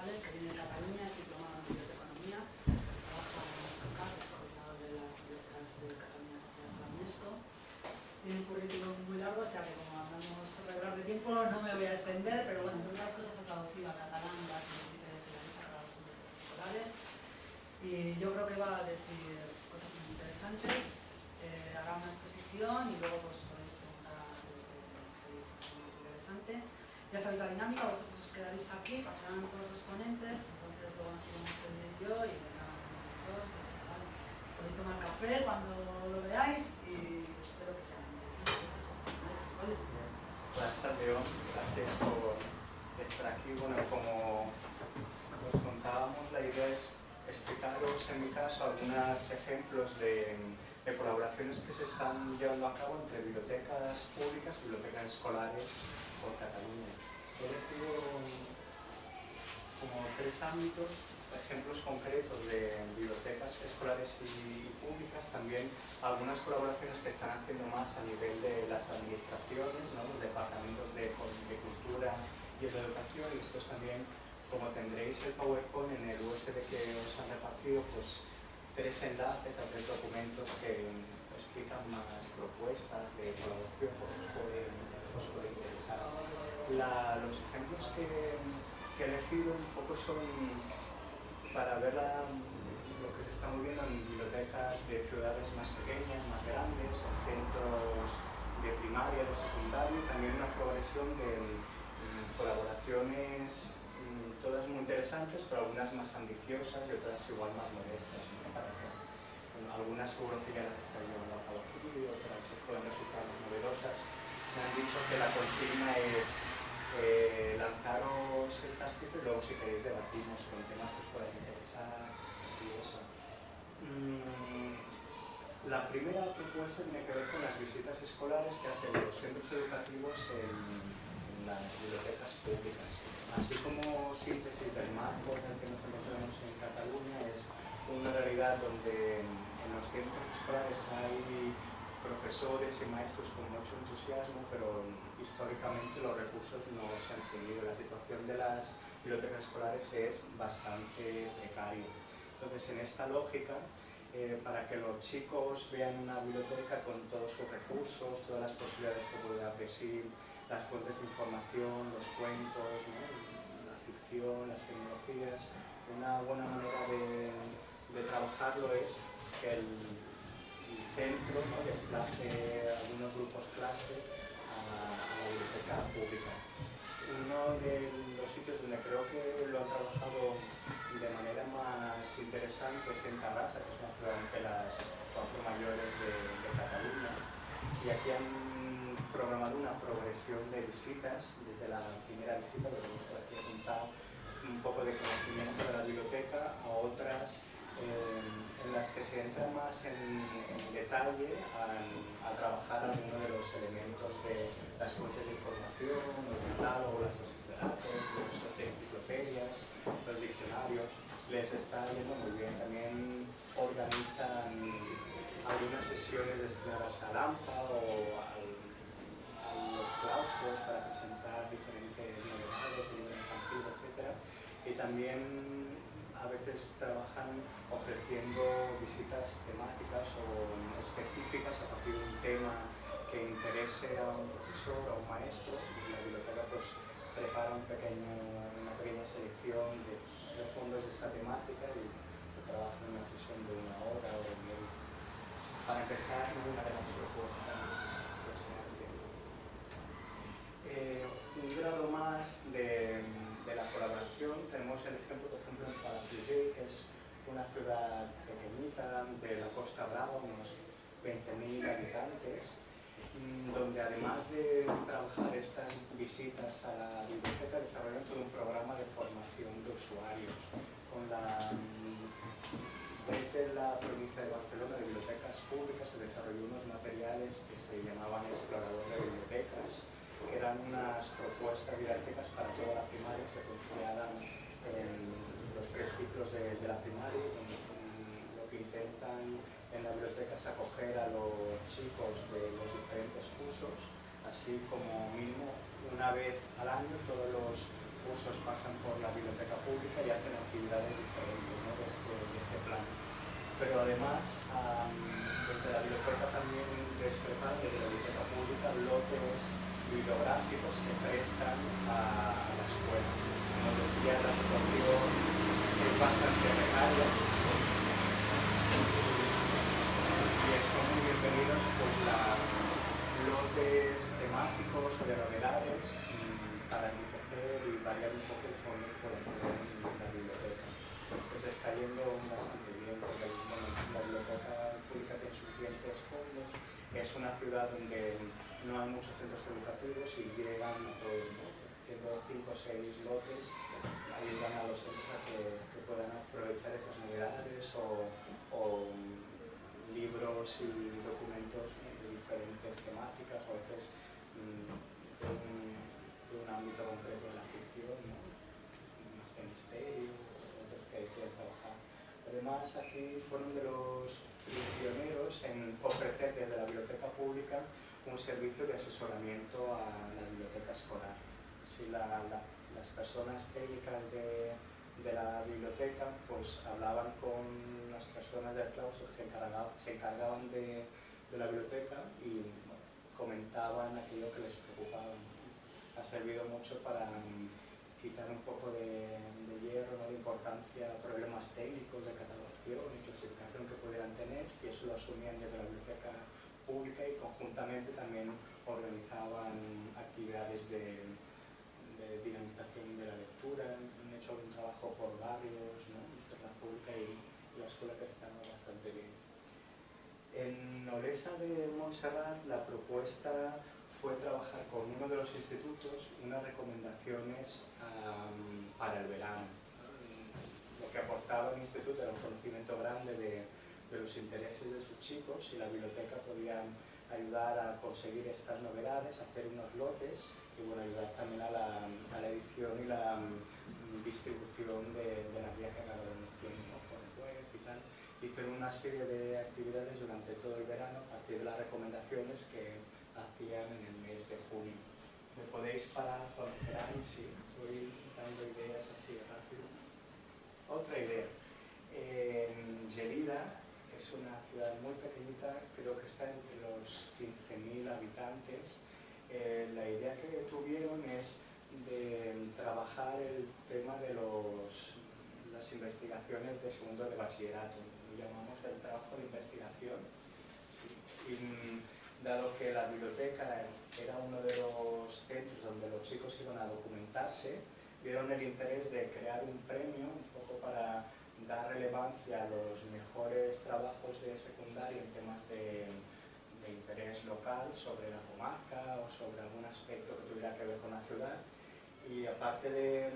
González, que viene de Cataluña, es diplomado en biblioteconomía, trabaja en el SOCAT, es coordinador de las bibliotecas de Cataluña asociadas a la UNESCO. Tiene un currículum muy largo, o sea que como andamos regular de tiempo no me voy a extender, pero bueno, entre otras cosas ha traducido a catalán las directrices de la lista para los bibliotecas escolares y yo creo que va a decir cosas muy interesantes. Hará una exposición y luego pues podéis preguntar lo que creéis más interesante. Ya sabéis la dinámica, vosotros os quedaréis aquí, pasarán todos los ponentes, entonces luego nos iremos a servir yo y vendrán los dos, y así, ¿vale? Podéis tomar café cuando lo veáis y espero que sea interesante. Gracias, León, gracias por estar aquí. Bueno, como os contábamos, la idea es explicaros en mi caso algunos ejemplos de colaboraciones que se están llevando a cabo entre bibliotecas públicas y bibliotecas escolares por Cataluña. He elegido como tres ámbitos, ejemplos concretos de bibliotecas escolares y públicas, también algunas colaboraciones que están haciendo más a nivel de las administraciones, ¿no? Los departamentos de cultura y de educación, y después también, como tendréis el PowerPoint en el USB que os han repartido, pues tres enlaces a tres documentos que explican más propuestas de colaboración que os puede interesar. Los ejemplos que he elegido un poco son para ver lo que se está moviendo en bibliotecas de ciudades más pequeñas, más grandes, en centros de primaria, de secundaria, y también una progresión de colaboraciones todas muy interesantes, pero algunas más ambiciosas y otras igual más modestas, ¿no? Algunas seguro que ya las estáis llevando a cabo aquí, y otras os pueden resultar novedosas. Me han dicho que la consigna es lanzaros estas pistas y luego si queréis debatimos con temas que os puedan interesar y eso. La primera propuesta tiene que ver con las visitas escolares que hacen los centros educativos en las bibliotecas públicas. Así como síntesis del marco en el que nos encontramos en Cataluña, es una realidad donde en los centros escolares hay profesores y maestros con mucho entusiasmo, pero históricamente los recursos no se han seguido. La situación de las bibliotecas escolares es bastante precaria. Entonces, en esta lógica, para que los chicos vean una biblioteca con todos sus recursos, todas las posibilidades que puede dar de sí, las fuentes de información, los cuentos, ¿no? La ficción, las tecnologías, una buena manera de trabajarlo es que el centro, ¿no? Desplace algunos grupos clase a la biblioteca pública. Uno de los sitios donde creo que lo han trabajado de manera más interesante es en Tarrasa, que es una ciudad entre las cuatro mayores de Cataluña, y aquí han programado una progresión de visitas desde la primera visita, lo que hemos aquí apuntado, un poco de conocimiento de la biblioteca, a otras en las que se entra más en detalle a trabajar algunos de los elementos de las fuentes de información, los catálogos, las bases de datos, las enciclopedias, los diccionarios. Les está yendo muy bien. También organizan algunas sesiones destinadas al AMPA o a los claustros para presentar diferentes novedades, libros infantiles, etc. Y también a veces trabajan ofreciendo visitas temáticas o específicas a partir de un tema que interese a un profesor o a un maestro, y la biblioteca pues prepara una pequeña selección de fondos de esa temática y se trabaja en una sesión de 1 hora o media. Para empezar, una de las propuestas que se hace. Un grado más de la colaboración, tenemos el ejemplo, por ejemplo, en Palafrugell, que es una ciudad pequeñita de la Costa Brava, unos 20.000 habitantes, donde además de trabajar estas visitas a la biblioteca, desarrollan todo un programa de formación de usuarios. Con desde la provincia de Barcelona, de bibliotecas públicas, se desarrolló unos materiales que se llamaban Explorador de Bibliotecas, que eran unas propuestas didácticas para toda la primaria, se confiaban en los 3 ciclos de la primaria, lo que intentan en la biblioteca es acoger a los chicos de los diferentes cursos, así como mínimo una vez al año todos los recursos pasan por la biblioteca pública y hacen actividades diferentes, ¿no?, de este plan. Pero además, desde la biblioteca también les preparan, desde la biblioteca pública, lotes bibliográficos que prestan a la escuela. Como decía, la situación es bastante precaria y son muy bienvenidos pues, lotes temáticos o de novedades para enriquecer y variar un poco el fondo por la biblioteca. Pues está yendo bastante bien, porque la biblioteca pública tiene suficientes fondos. Es una ciudad donde no hay muchos centros educativos y llegan a todos, ¿no? Teniendo 5 o 6 lotes, ayudan a los centros a que puedan aprovechar esas novedades o libros y documentos de diferentes temáticas, o a veces de un ámbito concreto de la ficción, ¿no?, más de misterio, otros que hay que trabajar. Además, aquí fueron de los pioneros en ofrecer desde la biblioteca pública un servicio de asesoramiento a la biblioteca escolar. Si las personas técnicas de la biblioteca pues hablaban con las personas del claustro que se encargaban de la biblioteca y bueno, comentaban aquello que les preocupaba. Ha servido mucho para quitar un poco de hierro, ¿no?, de importancia a problemas técnicos de catalogación y clasificación que pudieran tener, y eso lo asumían desde la biblioteca pública y conjuntamente también organizaban actividades de dinamización de la lectura. Han hecho algún trabajo por barrios, ¿no?, entre la pública y la escuela, que está bastante bien. En Olesa de Montserrat la propuesta fue trabajar con uno de los institutos unas recomendaciones para el verano. Lo que aportaba el instituto era un conocimiento grande de los intereses de sus chicos, y la biblioteca podía ayudar a conseguir estas novedades, hacer unos lotes y bueno, ayudar también a la edición y la distribución de la guía que acabaron haciendo, ¿no?, por web y tal. Hicieron una serie de actividades durante todo el verano a partir de las recomendaciones que hacían en el mes de junio. Me podéis parar cuando queráis, sí, estoy dando ideas así rápido. Otra idea. Gelida es una ciudad muy pequeñita, creo que está entre los 15.000 habitantes. La idea que tuvieron es de trabajar el tema de las investigaciones de segundo de bachillerato. Lo llamamos el trabajo de investigación. Sí. Y, dado que la biblioteca era uno de los centros donde los chicos iban a documentarse, vieron el interés de crear un premio un poco para dar relevancia a los mejores trabajos de secundaria en temas de interés local sobre la comarca o sobre algún aspecto que tuviera que ver con la ciudad. Y aparte de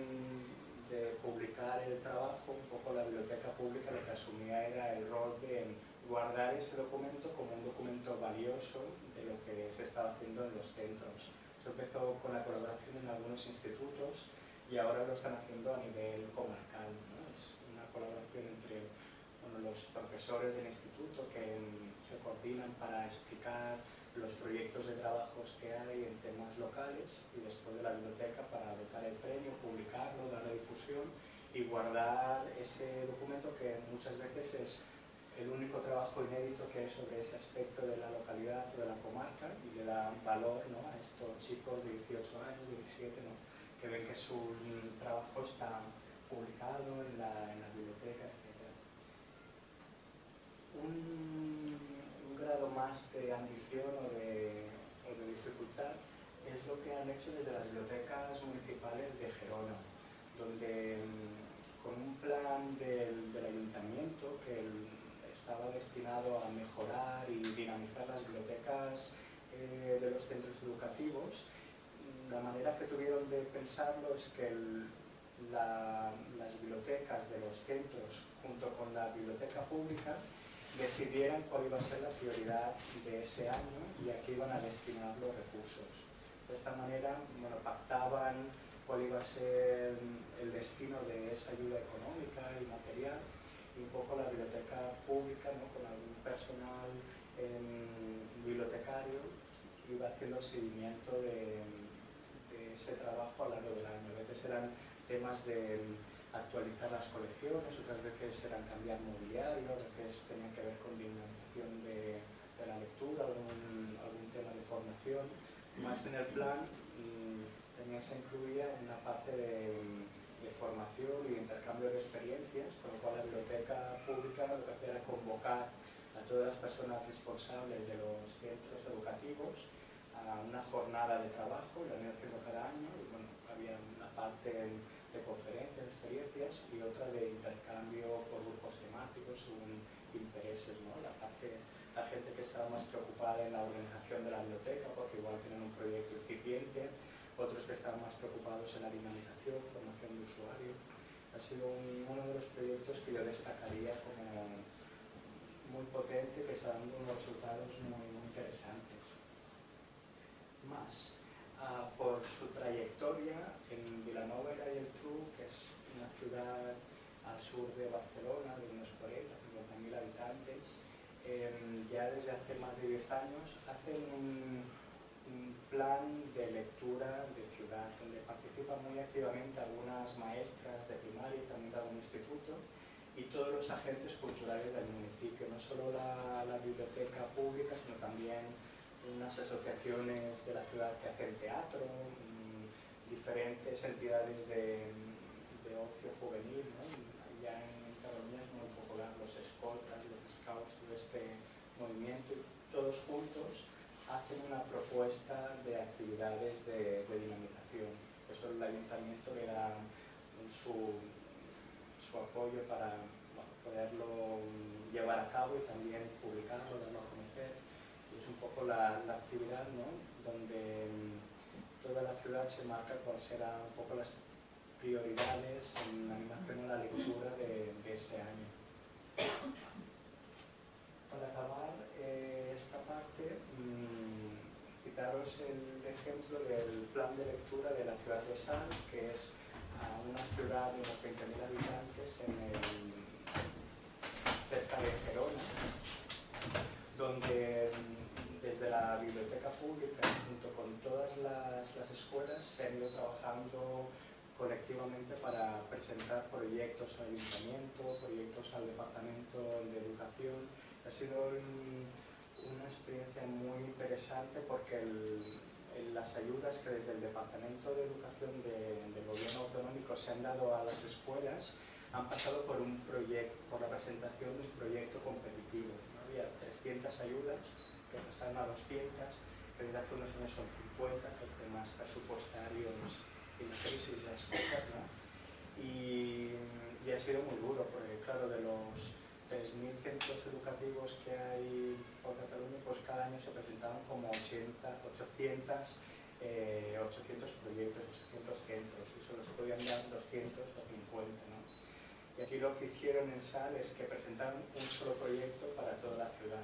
publicar el trabajo, un poco la biblioteca pública lo que asumía era el rol de guardar ese documento como un documento valioso de lo que se estaba haciendo en los centros. Eso empezó con la colaboración en algunos institutos y ahora lo están haciendo a nivel comarcal, ¿no? Es una colaboración entre los profesores del instituto que se coordinan para explicar los proyectos de trabajos que hay en temas locales, y después de la biblioteca para dotar el premio, publicarlo, darle difusión y guardar ese documento que muchas veces es el único trabajo inédito que hay sobre ese aspecto de la localidad o de la comarca, y le da valor, ¿no?, a estos chicos de 18 años, 17, ¿no?, que ven que su trabajo está publicado en la biblioteca, etc. Un grado más de ambición o de dificultad es lo que han hecho desde las bibliotecas municipales de Gerona, donde con un plan del ayuntamiento que estaba destinado a mejorar y dinamizar las bibliotecas de los centros educativos, la manera que tuvieron de pensarlo es que las bibliotecas de los centros, junto con la biblioteca pública, decidieran cuál iba a ser la prioridad de ese año y a qué iban a destinar los recursos. De esta manera, bueno, pactaban cuál iba a ser el destino de esa ayuda económica y material, y un poco la biblioteca pública, ¿no?, con algún personal bibliotecario, iba haciendo seguimiento de ese trabajo a lo largo del año. A veces eran temas de actualizar las colecciones, otras veces eran cambiar mobiliario, a veces tenían que ver con dinamización de la lectura, algún tema de formación. Más en el plan también se incluía una parte de formación y de intercambio de experiencias, con lo cual la biblioteca pública lo que hacía era convocar a todas las personas responsables de los centros educativos a una jornada de trabajo, la han ido haciendo cada año, y bueno, había una parte de conferencias, experiencias y otra de intercambio por grupos temáticos según intereses, ¿no? La gente que estaba más preocupada en la organización de la biblioteca porque igual tienen un proyecto incipiente, otros que estaban más preocupados en la dinamización, formación de usuario. Ha sido uno de los proyectos que yo destacaría como muy potente, que está dando unos resultados muy interesantes. Más, por su trayectoria en Vilanova i la Geltrú, que es una ciudad al sur de Barcelona, de unos 40-50.000 habitantes, ya desde hace más de 10 años hacen un plan de lectura de ciudad, donde participan muy activamente algunas maestras de primaria y también de algún instituto, y todos los agentes culturales del municipio, no solo la biblioteca pública, sino también unas asociaciones de la ciudad que hacen teatro, diferentes entidades de ocio juvenil, ¿no? Ya en Cataluña es muy popular los escoltas, los scouts, todo este movimiento, y todos juntos hacen una propuesta de actividades de dinamización. Eso el ayuntamiento le da su apoyo para poderlo llevar a cabo y también publicarlo, darlo a conocer. Y es un poco la actividad, ¿no?, donde toda la ciudad se marca cuáles serán un poco las prioridades en la animación a la lectura de ese año. Para acabar esta parte, citaros el ejemplo del plan de lectura de la ciudad de Sants, que es una ciudad de unos 20.000 habitantes cerca de Gerona, donde desde la biblioteca pública, junto con todas las escuelas, se han ido trabajando colectivamente para presentar proyectos al ayuntamiento, proyectos al departamento de educación. Ha sido una experiencia muy interesante porque las ayudas que desde el departamento de educación del gobierno autonómico se han dado a las escuelas han pasado por un proyecto, por la presentación de un proyecto competitivo, ¿no? Había 300 ayudas que pasaron a 200, que desde hace unos años son 50, que temas presupuestarios y la crisis las cosas, ¿no? Y ha sido muy duro, porque claro, de los 3.000 centros educativos que hay por Cataluña, pues cada año se presentaban como 800 proyectos, 800 centros, y solo se podían dar 200 o 50, ¿no? Y aquí lo que hicieron en SAL es que presentaron un solo proyecto para toda la ciudad.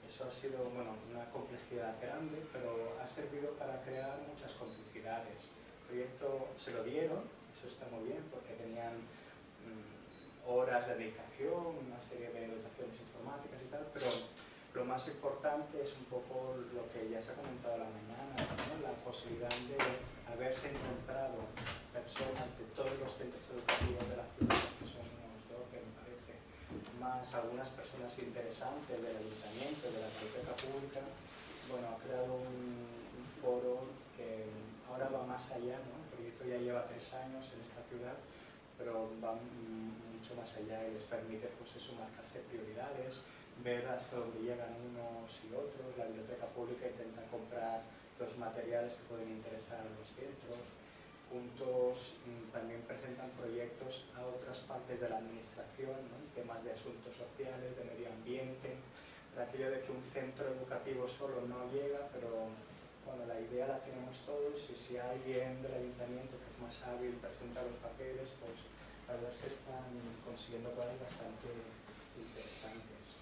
Eso ha sido, bueno, una complejidad grande, pero ha servido para crear muchas complicidades. El proyecto se lo dieron, eso está muy bien, porque tenían horas de dedicación, una serie de dotaciones informáticas y tal, pero lo más importante es un poco lo que ya se ha comentado a la mañana, ¿no? La posibilidad de haberse encontrado personas de todos los centros educativos de la ciudad, que son unos 12 me parece, más algunas personas interesantes del ayuntamiento, de la biblioteca pública. Bueno, ha creado un foro que ahora va más allá, ¿no? El proyecto ya lleva 3 años en esta ciudad, pero va mucho más allá y les permite, pues eso, marcarse prioridades, ver hasta dónde llegan unos y otros. La biblioteca pública intenta comprar los materiales que pueden interesar a los centros. Juntos también presentan proyectos a otras partes de la administración, ¿no? Temas de asuntos sociales, de medio ambiente, para aquello de que un centro educativo solo no llega, pero bueno, la idea la tenemos todos, y si alguien del ayuntamiento que es más hábil presenta los papeles, pues la verdad es que están consiguiendo cosas bastante interesantes.